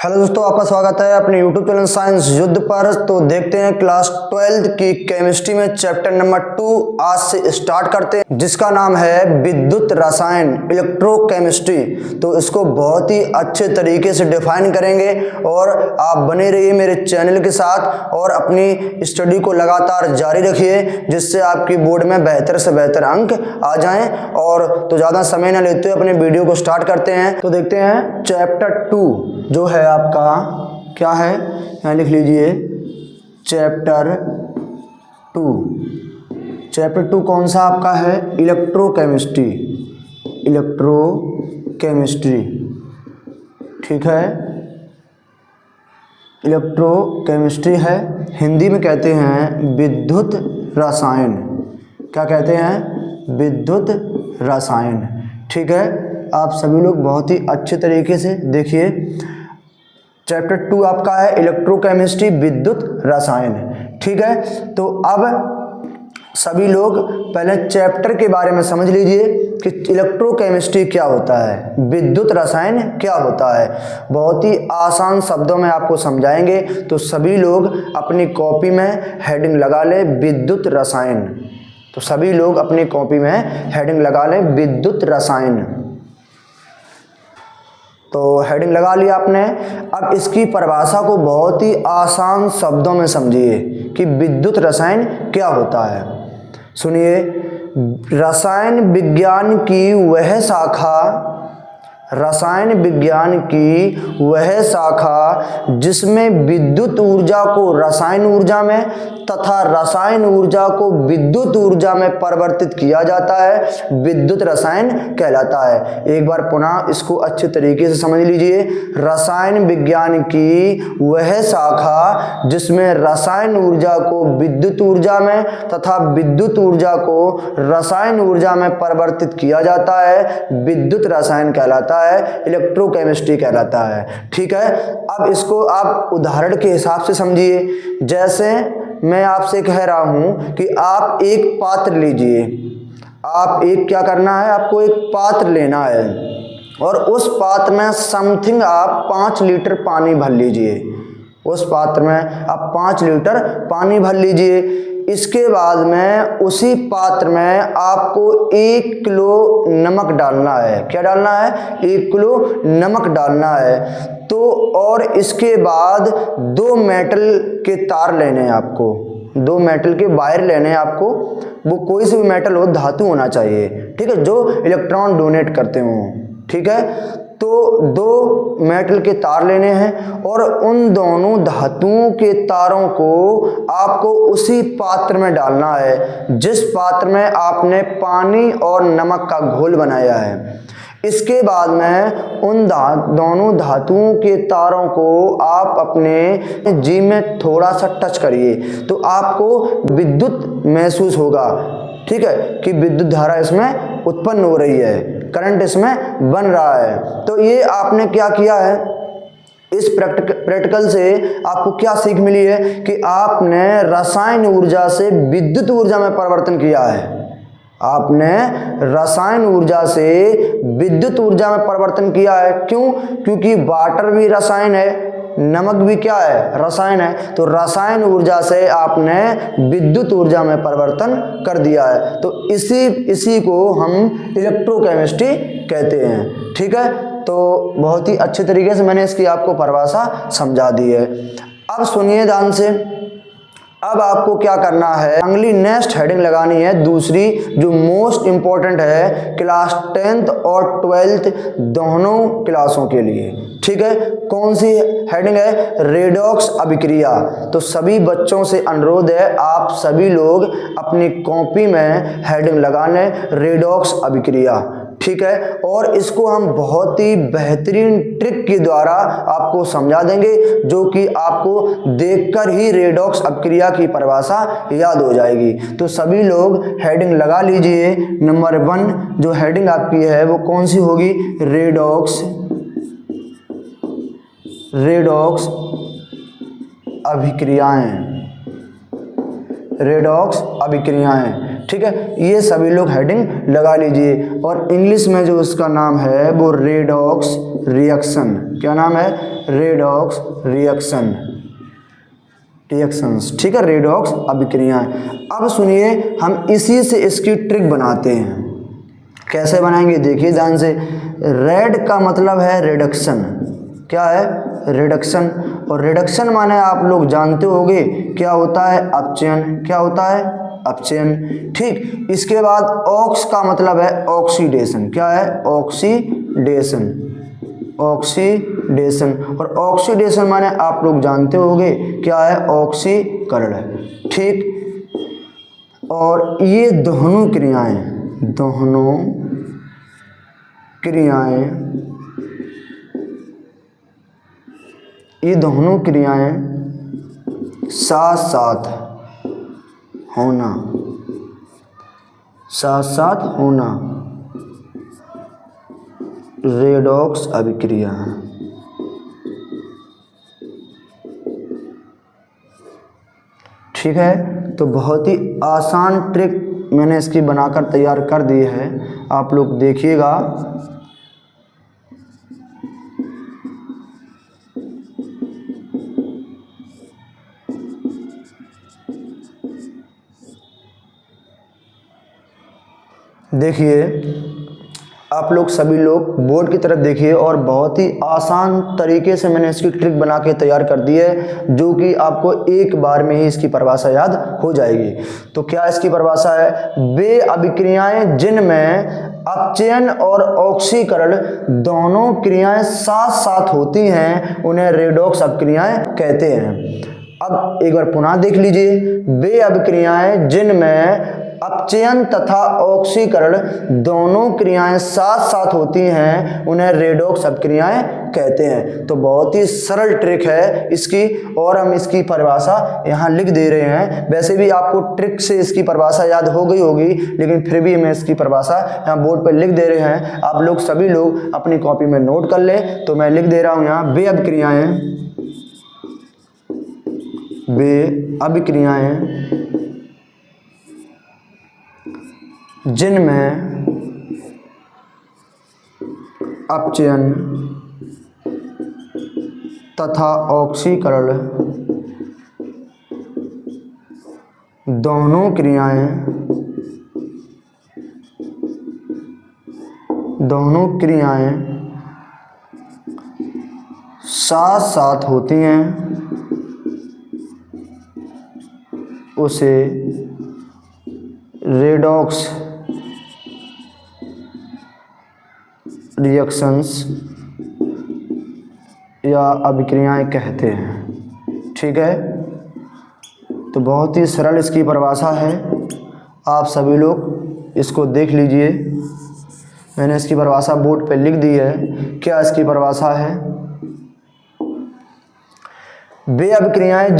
Hello दोस्तों, आपका स्वागत है अपने यूट्यूब चैनल साइंस युद्ध पर। तो देखते हैं क्लास 12 की केमिस्ट्री में चैप्टर नंबर 2 आज से स्टार्ट करते हैं, जिसका नाम है विद्युत रसायन, इलेक्ट्रोकेमिस्ट्री। तो इसको बहुत ही अच्छे तरीके से डिफाइन करेंगे और आप बने रहिए मेरे चैनल के साथ और अपनी स्टडी को लगातार जारी रखिए, जिससे आपकी बोर्ड में बेहतर से बेहतर अंक आ जाएं। और तो ज़्यादा समय न लेते हुए अपने वीडियो को स्टार्ट करते हैं। तो देखते हैं चैप्टर 2 जो है आपका क्या है, यहाँ लिख लीजिए चैप्टर 2। चैप्टर 2 कौन सा आपका है? इलेक्ट्रोकेमिस्ट्री। इलेक्ट्रोकेमिस्ट्री, ठीक है, इलेक्ट्रोकेमिस्ट्री है। हिंदी में कहते हैं विद्युत रसायन। क्या कहते हैं? विद्युत रसायन, ठीक है। आप सभी लोग बहुत ही अच्छे तरीके से देखिए, चैप्टर 2 आपका है इलेक्ट्रोकेमिस्ट्री, विद्युत रसायन, ठीक है। तो अब सभी लोग पहले चैप्टर के बारे में समझ लीजिए कि इलेक्ट्रोकेमिस्ट्री क्या होता है, विद्युत रसायन क्या होता है। बहुत ही आसान शब्दों में आपको समझाएंगे, तो सभी लोग अपनी कॉपी में हेडिंग लगा लें विद्युत रसायन। तो सभी लोग अपनी कॉपी में हेडिंग लगा लें विद्युत रसायन। तो हेडिंग लगा लिया आपने। अब इसकी परिभाषा को बहुत ही आसान शब्दों में समझिए कि विद्युत रसायन क्या होता है। सुनिए, रसायन विज्ञान की वह शाखा, रसायन विज्ञान की वह शाखा जिसमें विद्युत ऊर्जा को रसायन ऊर्जा में तथा रसायन ऊर्जा को विद्युत ऊर्जा में परिवर्तित किया जाता है, विद्युत रसायन कहलाता है। एक बार पुनः इसको अच्छे तरीके से समझ लीजिए। रसायन विज्ञान की वह शाखा जिसमें रसायन ऊर्जा को विद्युत ऊर्जा में तथा विद्युत ऊर्जा को रसायन ऊर्जा में परिवर्तित किया जाता है, विद्युत रसायन कहलाता है, इलेक्ट्रोकेमिस्ट्री कहलाता है, ठीक है। अब इसको आप उदाहरण के हिसाब से समझिए। जैसे मैं आपसे कह रहा हूं कि आप एक पात्र लीजिए। आप एक क्या करना है, आपको एक पात्र लेना है और उस पात्र में समथिंग आप 5 लीटर पानी भर लीजिए। उस पात्र में आप 5 लीटर पानी भर लीजिए। इसके बाद में उसी पात्र में आपको 1 किलो नमक डालना है। क्या डालना है? 1 किलो नमक डालना है। तो और इसके बाद 2 मेटल के तार लेने हैं आपको, 2 मेटल के वायर लेने हैं आपको। वो कोई से भी मेटल हो, धातु होना चाहिए, ठीक है, जो इलेक्ट्रॉन डोनेट करते हों, ठीक है। तो 2 मेटल के तार लेने हैं और उन दोनों धातुओं के तारों को आपको उसी पात्र में डालना है जिस पात्र में आपने पानी और नमक का घोल बनाया है। इसके बाद में उन दोनों धातुओं के तारों को आप अपने जीभ में थोड़ा सा टच करिए, तो आपको विद्युत महसूस होगा, ठीक है, कि विद्युत धारा इसमें उत्पन्न हो रही है, करंट इसमें बन रहा है। तो ये आपने क्या किया है, इस प्रैक्टिकल से आपको क्या सीख मिली है कि आपने रसायन ऊर्जा से विद्युत ऊर्जा में परिवर्तन किया है। आपने रसायन ऊर्जा से विद्युत ऊर्जा में परिवर्तन किया है। क्यों? क्योंकि वाटर भी रसायन है, नमक भी क्या है? रसायन है। तो रसायन ऊर्जा से आपने विद्युत ऊर्जा में परिवर्तन कर दिया है। तो इसी को हम इलेक्ट्रोकेमिस्ट्री कहते हैं, ठीक है। तो बहुत ही अच्छे तरीके से मैंने इसकी आपको परिभाषा समझा दी है। अब सुनिए ध्यान से। अब आपको क्या करना है, अगली नेक्स्ट हेडिंग लगानी है दूसरी, जो मोस्ट इंपॉर्टेंट है क्लास 10th और 12th दोनों क्लासों के लिए, ठीक है। कौन सी हेडिंग है? रेडॉक्स अभिक्रिया। तो सभी बच्चों से अनुरोध है, आप सभी लोग अपनी कॉपी में हेडिंग लगाने रेडॉक्स अभिक्रिया, ठीक है। और इसको हम बहुत ही बेहतरीन ट्रिक के द्वारा आपको समझा देंगे, जो कि आपको देखकर ही रेडॉक्स अभिक्रिया की परिभाषा याद हो जाएगी। तो सभी लोग हेडिंग लगा लीजिए। नंबर 1 जो हेडिंग आपकी है वो कौन सी होगी? रेडॉक्स अभिक्रियाएं, रेडॉक्स अभिक्रियाएं, ठीक है। ये सभी लोग हेडिंग लगा लीजिए। और इंग्लिश में जो उसका नाम है वो रेडॉक्स रिएक्शन, क्या नाम है? रेडॉक्स रिएक्शंस, ठीक है, रेडॉक्स अभिक्रियाएं। अब सुनिए हम इसी से इसकी ट्रिक बनाते हैं। कैसे बनाएंगे देखिए ध्यान से। रेड का मतलब है रिडक्शन, क्या है, रिडक्शन, और रिडक्शन माने आप लोग जानते होंगे क्या होता है, अपचयन, क्या होता है, अपचयन, ठीक। इसके बाद ऑक्स का मतलब है ऑक्सीडेशन, क्या है, ऑक्सीडेशन, ऑक्सीडेशन, और ऑक्सीडेशन माने आप लोग जानते होंगे क्या है, ऑक्सीकरण, ठीक। और ये दोनों क्रियाएं साथ साथ होना रेडॉक्स अभिक्रिया है। ठीक है, तो बहुत ही आसान ट्रिक मैंने इसकी बनाकर तैयार कर दी है, आप लोग देखिएगा। देखिए आप लोग सभी लोग बोर्ड की तरफ देखिए, और बहुत ही आसान तरीके से मैंने इसकी ट्रिक बना के तैयार कर दी है, जो कि आपको एक बार में ही इसकी परिभाषा याद हो जाएगी। तो क्या इसकी परिभाषा है, वे अभिक्रियाएं जिनमें अपचयन और ऑक्सीकरण दोनों क्रियाएं साथ साथ होती हैं उन्हें रेडॉक्स अभिक्रियाएं कहते हैं। अब एक बार पुनः देख लीजिए, वे अभिक्रियाएं जिनमें अपचयन तथा ऑक्सीकरण दोनों क्रियाएं साथ साथ होती हैं उन्हें रेडॉक्स अभिक्रियाएं कहते हैं। तो बहुत ही सरल ट्रिक है इसकी, और हम इसकी परिभाषा यहाँ लिख दे रहे हैं। वैसे भी आपको ट्रिक से इसकी परिभाषा याद हो गई होगी, लेकिन फिर भी मैं इसकी परिभाषा यहाँ बोर्ड पर लिख दे रहे हैं। आप लोग सभी लोग अपनी कॉपी में नोट कर लें। तो मैं लिख दे रहा हूँ यहाँ, वे अभिक्रियाएं जिनमें अपचयन तथा ऑक्सीकरण दोनों क्रियाएं साथ साथ होती हैं उसे रेडॉक्स रिएक्शंस या अभिक्रियाएं कहते हैं। ठीक है, तो बहुत ही सरल इसकी परिभाषा है, आप सभी लोग इसको देख लीजिए। मैंने इसकी परिभाषा बोर्ड पे लिख दी है। क्या इसकी परिभाषा है, वे अभिक्रियाएं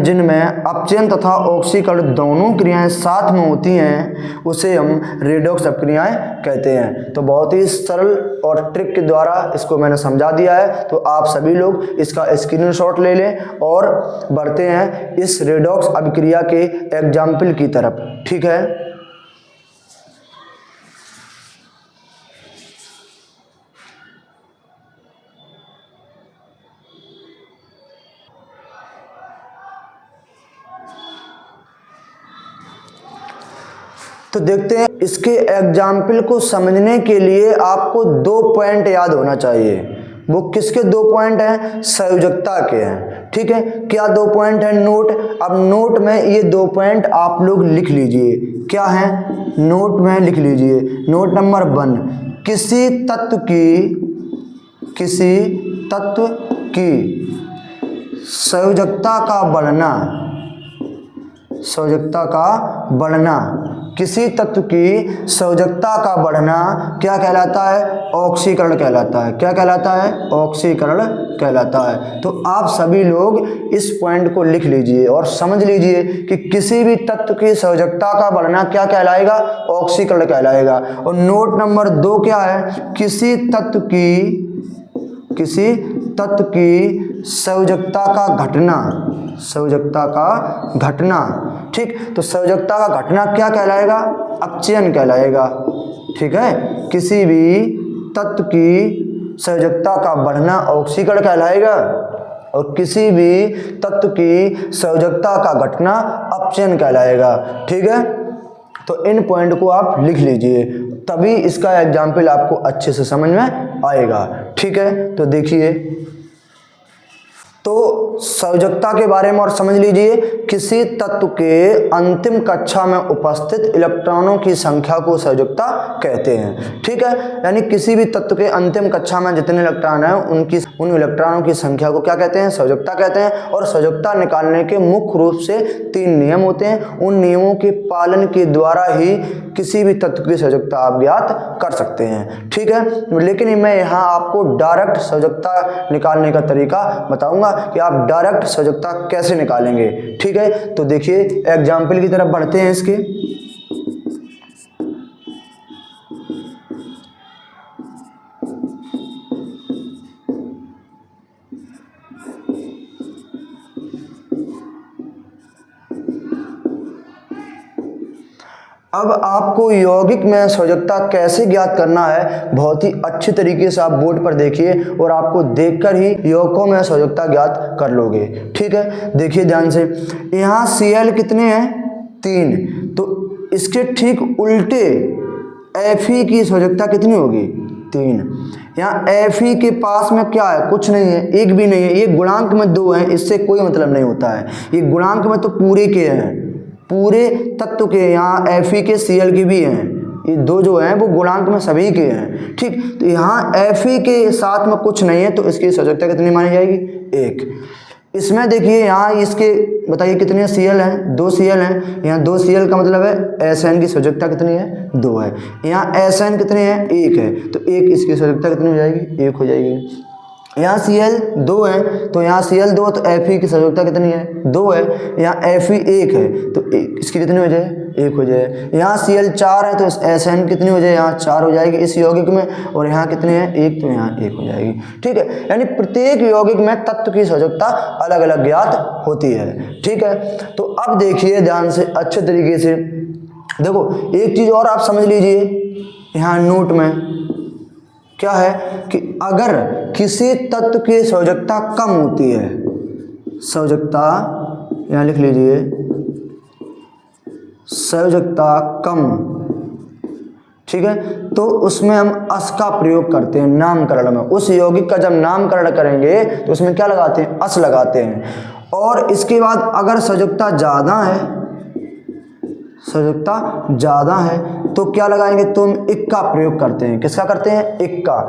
जिनमें अपचयन तथा ऑक्सीकरण दोनों क्रियाएं साथ में होती हैं उसे हम रेडॉक्स अभिक्रियाएं कहते हैं। तो बहुत ही सरल और ट्रिक के द्वारा इसको मैंने समझा दिया है। तो आप सभी लोग इसका स्क्रीनशॉट ले लें और बढ़ते हैं इस रेडॉक्स अभिक्रिया के एग्जाम्पल की तरफ। ठीक है, तो देखते हैं। इसके एग्जाम्पल को समझने के लिए आपको 2 पॉइंट याद होना चाहिए। वो किसके 2 पॉइंट हैं, संयोजकता के हैं। ठीक है, क्या 2 पॉइंट हैं, नोट। अब नोट में ये 2 पॉइंट आप लोग लिख लीजिए। क्या है, नोट में लिख लीजिए। नोट नंबर 1, किसी तत्व की संयोजकता का बढ़ना, किसी तत्व की संयोजकता का बढ़ना क्या कहलाता है, ऑक्सीकरण कहलाता है। क्या कहलाता है, ऑक्सीकरण कहलाता है। तो आप सभी लोग इस पॉइंट को लिख लीजिए और समझ लीजिए कि किसी भी तत्व की संयोजकता का बढ़ना क्या कहलाएगा, ऑक्सीकरण कहलाएगा। और नोट नंबर 2 क्या है, किसी तत्व की संयोजकता का घटना। ठीक, तो संयोजकता का घटना क्या कहलाएगा, अपचयन कहलाएगा। ठीक है, किसी भी तत्व की संयोजकता का बढ़ना ऑक्सीकरण कहलाएगा और किसी भी तत्व की संयोजकता का घटना अपचयन कहलाएगा। ठीक है, तो इन पॉइंट को आप लिख लीजिए, तभी इसका एग्जाम्पल आपको अच्छे से समझ में आएगा। ठीक है, तो देखिए, तो संयोजकता के बारे में और समझ लीजिए, किसी तत्व के अंतिम कक्षा में उपस्थित इलेक्ट्रॉनों की संख्या को संयोजकता कहते हैं। ठीक है, यानी किसी भी तत्व के अंतिम कक्षा में जितने इलेक्ट्रॉन हैं उन इलेक्ट्रॉनों की संख्या को क्या कहते हैं? संयोजकता कहते हैं। और संयोजकता निकालने के मुख्य रूप से 3 नियम होते हैं। उन नियमों के पालन के द्वारा ही किसी भी तत्व की संयोजकता आप ज्ञात कर सकते हैं। ठीक है, लेकिन मैं यहाँ आपको डायरेक्ट संयोजकता निकालने का तरीका बताऊंगा कि आप डायरेक्ट संयोजकता कैसे निकालेंगे। ठीक है, तो देखिए एग्जाम्पल की तरफ बढ़ते हैं इसके। अब आपको यौगिक में संयोजकता कैसे ज्ञात करना है, बहुत ही अच्छी तरीके से आप बोर्ड पर देखिए और आपको देखकर ही यौगिकों में संयोजकता ज्ञात कर लोगे। ठीक है, देखिए ध्यान से, यहाँ Cl कितने हैं? 3। तो इसके ठीक उल्टे Fe की संयोजकता कितनी होगी? 3। यहाँ Fe के पास में क्या है? कुछ नहीं है, एक भी नहीं है। ये गुणांक में 2 है, इससे कोई मतलब नहीं होता है। ये गुणांक में तो पूरे के हैं, पूरे तत्व के, यहाँ Fe के Cl के भी हैं, ये 2 जो हैं वो गुणांक में सभी के हैं। ठीक, तो यहाँ Fe के साथ में कुछ नहीं है, तो इसकी संयोजकता कितनी मानी जाएगी? 1। इसमें देखिए यहाँ इसके बताइए कितने Cl हैं? 2 Cl हैं। यहाँ 2 Cl का मतलब है Sn की संयोजकता कितनी है? 2 है। यहाँ Sn कितने हैं? 1 है, तो 1 इसकी संयोजकता कितनी हो जाएगी? 1 हो जाएगी। यहाँ Cl 2 है, तो यहाँ Cl 2, तो Fe की संयोजकता कितनी है? 2 है। यहाँ Fe 1 है, तो इसकी कितनी हो जाए? 1 हो जाए। यहाँ Cl 4 है, तो Sn कितनी हो जाए? यहाँ 4 हो जाएगी इस यौगिक में, और यहाँ कितने हैं? 1, तो यहाँ 1 हो जाएगी। ठीक है, यानी प्रत्येक यौगिक में तत्व की संयोजकता अलग अलग ज्ञात होती है। ठीक है, तो अब देखिए ध्यान से अच्छे तरीके से, देखो एक चीज़ और आप समझ लीजिए, यहाँ नोट में क्या है कि अगर किसी तत्व की संयोजकता कम होती है, संयोजकता यहाँ लिख लीजिए, संयोजकता कम, ठीक है, तो उसमें हम अस का प्रयोग करते हैं नामकरण में। उस यौगिक का जब नामकरण करेंगे तो उसमें क्या लगाते हैं? अस लगाते हैं। और इसके बाद अगर संयोजकता ज़्यादा है, संयोजकता ज़्यादा है, तो क्या लगाएंगे? तो हम इक का प्रयोग करते हैं। किसका करते हैं? इक का।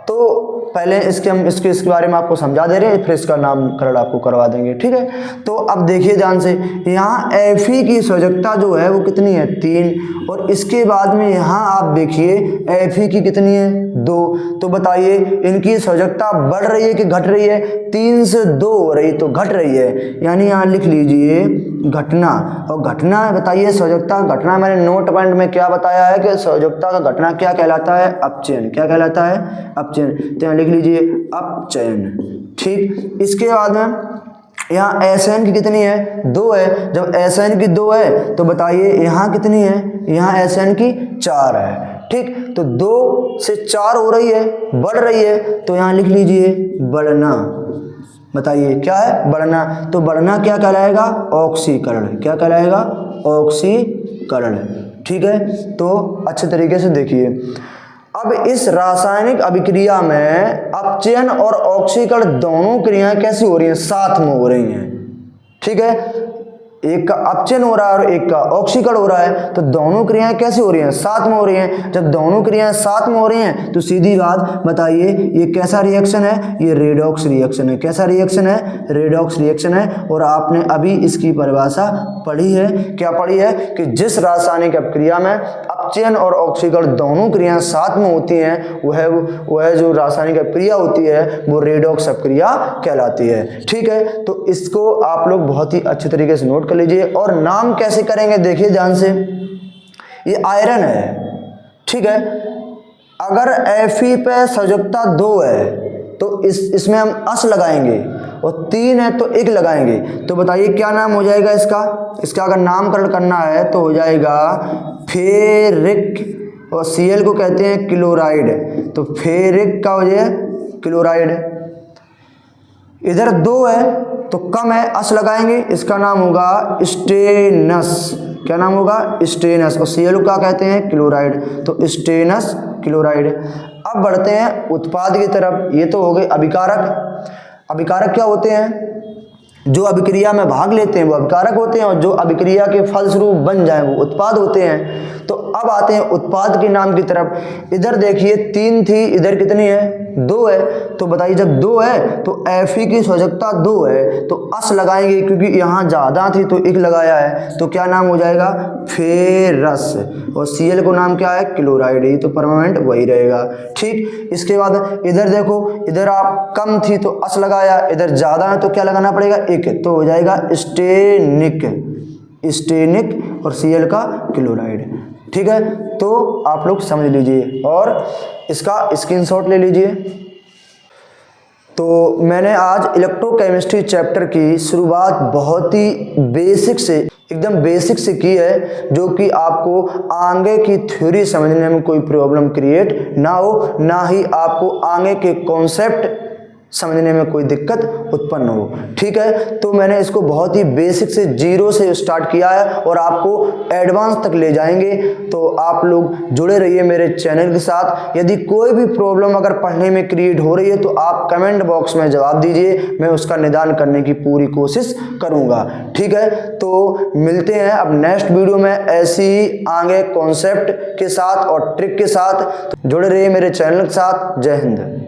तो पहले हम इसके बारे में आपको समझा दे रहे हैं, फिर इसका नामकरण आपको करवा देंगे। ठीक है, तो अब देखिए ध्यान से, यहाँ Fe की संयोजकता जो है वो कितनी है? 3। और इसके बाद में यहाँ आप देखिए Fe की कितनी है? 2। तो बताइए इनकी संयोजकता बढ़ रही है कि घट रही है? 3 से 2 हो रही, तो घट रही है, यानी यहाँ लिख लीजिए घटना। और घटना बताइए, संयोजकता घटना मैंने नोट पॉइंट में क्या बताया है कि संयोजकता का घटना क्या कहलाता है? अपचयन। क्या कहलाता है? अपचयन। तो यहाँ लिख लीजिए अपचयन। ठीक, इसके बाद में यहाँ Sn की कितनी है? 2 है। जब Sn की 2 है तो बताइए यहाँ कितनी है? यहाँ Sn की 4 है। ठीक, तो 2 से 4 हो रही है, बढ़ रही है, तो यहाँ लिख लीजिए बढ़ना। बताइए क्या है? बढ़ना। तो बढ़ना क्या कहलाएगा? ऑक्सीकरण। क्या कहलाएगा? ऑक्सीकरण। ठीक है, तो अच्छे तरीके से देखिए, अब इस रासायनिक अभिक्रिया में अपचयन और ऑक्सीकरण दोनों क्रियाएं कैसी हो रही हैं? साथ में हो रही हैं। ठीक है, एक का अपचयन हो रहा है और एक का ऑक्सीकरण हो रहा है, तो दोनों क्रियाएं कैसी हो रही हैं? साथ में हो रही हैं। जब दोनों क्रियाएं साथ में हो रही हैं तो सीधी बात बताइए ये कैसा रिएक्शन है? ये रेडॉक्स रिएक्शन है। कैसा रिएक्शन है? रेडॉक्स रिएक्शन है। और आपने अभी इसकी परिभाषा पढ़ी है। क्या पढ़ी है? कि जिस रासायनिक अभिक्रिया में अपचयन और ऑक्सीकरण दोनों क्रियाएं साथ में होती हैं वह जो रासायनिक अभिक्रिया होती है वो रेडॉक्स अभिक्रिया कहलाती है। ठीक है, तो इसको आप लोग बहुत ही अच्छे तरीके से नोट कर लीजिए। और नाम कैसे करेंगे देखिए ध्यान से, ये आयरन है। ठीक है, अगर Fe पे संयोजकता 2 है तो इसमें हम अस लगाएंगे, और 3 है तो 1 लगाएंगे। तो बताइए क्या नाम हो जाएगा इसका? इसका अगर नामकरण करना है तो हो जाएगा फेरिक, और Cl को कहते हैं क्लोराइड, तो फेरिक का हो जाए क्लोराइड। इधर 2 है तो कम है, अस लगाएंगे, इसका नाम होगा स्टेनस। क्या नाम होगा? स्टेनस। और Cl क्या कहते हैं? क्लोराइड। तो स्टेनस क्लोराइड। अब बढ़ते हैं उत्पाद की तरफ। ये तो हो गए अभिकारक। अभिकारक क्या होते हैं? जो अभिक्रिया में भाग लेते हैं वो अभिकारक होते हैं, और जो अभिक्रिया के फलस्वरूप बन जाए वो उत्पाद होते हैं। तो अब आते हैं उत्पाद के नाम की तरफ। इधर देखिए 3 थी, इधर कितनी है? 2 है। तो बताइए जब 2 है तो Fe की संयोजकता 2 है, तो अस लगाएंगे क्योंकि यहाँ ज़्यादा थी तो 1 लगाया है, तो क्या नाम हो जाएगा? फेरस। और Cl को नाम क्या है? क्लोराइड। ही तो परमानेंट वही रहेगा। ठीक। इसके बाद इधर देखो, इधर आप कम थी तो अस लगाया, इधर ज़्यादा है तो क्या लगाना पड़ेगा? 1, तो हो जाएगा स्टेनिक। स्टेनिक और Cl का क्लोराइड। ठीक है, तो आप लोग समझ लीजिए और इसका स्क्रीनशॉट ले लीजिए। तो मैंने आज इलेक्ट्रोकेमिस्ट्री चैप्टर की शुरुआत बहुत ही बेसिक से, एकदम बेसिक से की है, जो कि आपको आगे की थ्योरी समझने में कोई प्रॉब्लम क्रिएट ना हो, ना ही आपको आगे के कॉन्सेप्ट समझने में कोई दिक्कत उत्पन्न हो। ठीक है, तो मैंने इसको बहुत ही बेसिक से 0 से स्टार्ट किया है और आपको एडवांस तक ले जाएंगे। तो आप लोग जुड़े रहिए मेरे चैनल के साथ। यदि कोई भी प्रॉब्लम अगर पढ़ने में क्रिएट हो रही है तो आप कमेंट बॉक्स में जवाब दीजिए, मैं उसका निदान करने की पूरी कोशिश करूँगा। ठीक है, तो मिलते हैं अब नेक्स्ट वीडियो में ऐसी ही आगे कॉन्सेप्ट के साथ और ट्रिक के साथ। जुड़े रहिए मेरे चैनल के साथ। जय हिंद।